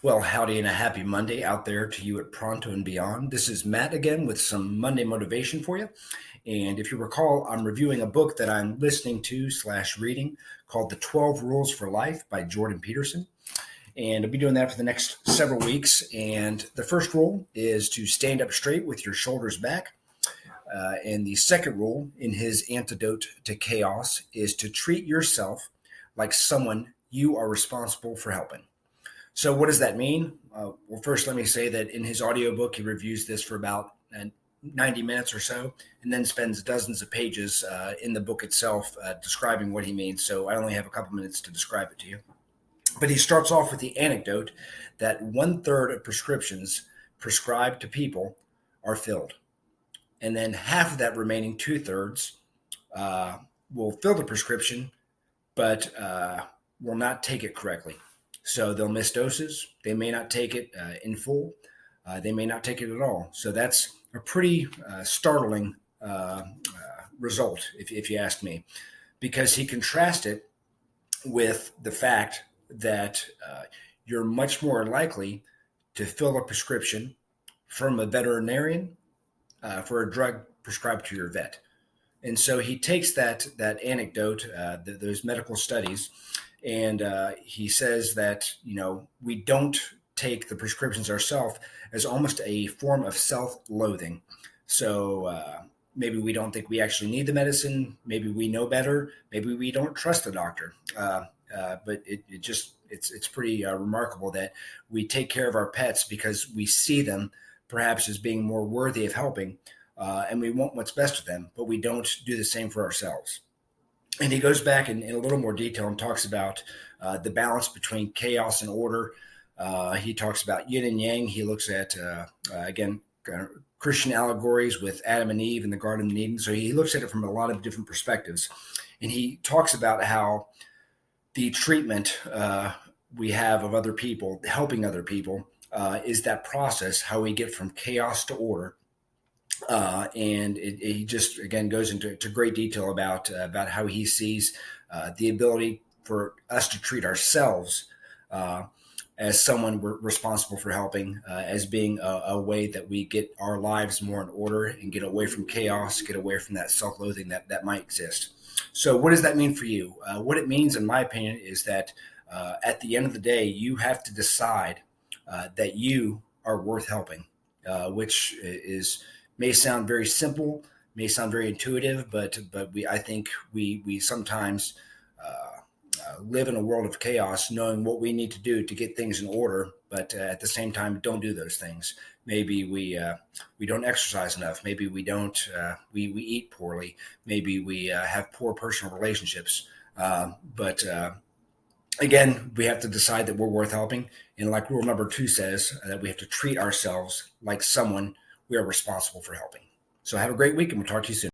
Well, howdy and a happy Monday out there to you at Pronto and Beyond. This is Matt again with some Monday motivation for you. And if you recall, I'm reviewing a book that I'm listening to slash reading called The 12 Rules for Life by Jordan Peterson. And I'll be doing that for the next several weeks. And the first rule is to stand up straight with your shoulders back. And the second rule in his Antidote to Chaos is to treat yourself like someone you are responsible for helping. So, what does that mean? Well, first, let me say that in his audiobook, he reviews this for about 90 minutes or so, and then spends dozens of pages in the book itself describing what he means. So, I only have a couple minutes to describe it to you. But he starts off with the anecdote that one third of prescriptions prescribed to people are filled. And then half of that remaining two thirds uh, will fill the prescription, but will not take it correctly. So they'll miss doses. They may not take it in full. They may not take it at all. So that's a pretty startling result, if you ask me, because he contrasts it with the fact that you're much more likely to fill a prescription from a veterinarian for a drug prescribed to your vet. And so he takes that anecdote, those medical studies, and he says that we don't take the prescriptions ourselves as almost a form of self-loathing. So maybe we don't think we actually need the medicine. Maybe we know better. Maybe we don't trust the doctor. But it's pretty remarkable that we take care of our pets because we see them perhaps as being more worthy of helping, and we want what's best for them, but we don't do the same for ourselves. And he goes back in a little more detail and talks about the balance between chaos and order. He talks about yin and yang. He looks at, again, Christian allegories with Adam and Eve in the Garden of Eden. So he looks at it from a lot of different perspectives. And he talks about how the treatment we have of other people, helping other people, is that process, how we get from chaos to order. And he just again goes into great detail about how he sees the ability for us to treat ourselves as someone we're responsible for helping, as being a way that we get our lives more in order and get away from chaos, get away from that self-loathing that might exist. So, what does that mean for you? What it means, in my opinion, is that at the end of the day, you have to decide that you are worth helping, which is may sound very simple, may sound very intuitive, but I think we sometimes live in a world of chaos, knowing what we need to do to get things in order, but at the same time don't do those things. Maybe we don't exercise enough. Maybe we don't we eat poorly. Maybe we have poor personal relationships. But again, we have to decide that we're worth helping, and like rule number 2 says, that we have to treat ourselves like someone we are responsible for helping. So have a great week, and we'll talk to you soon.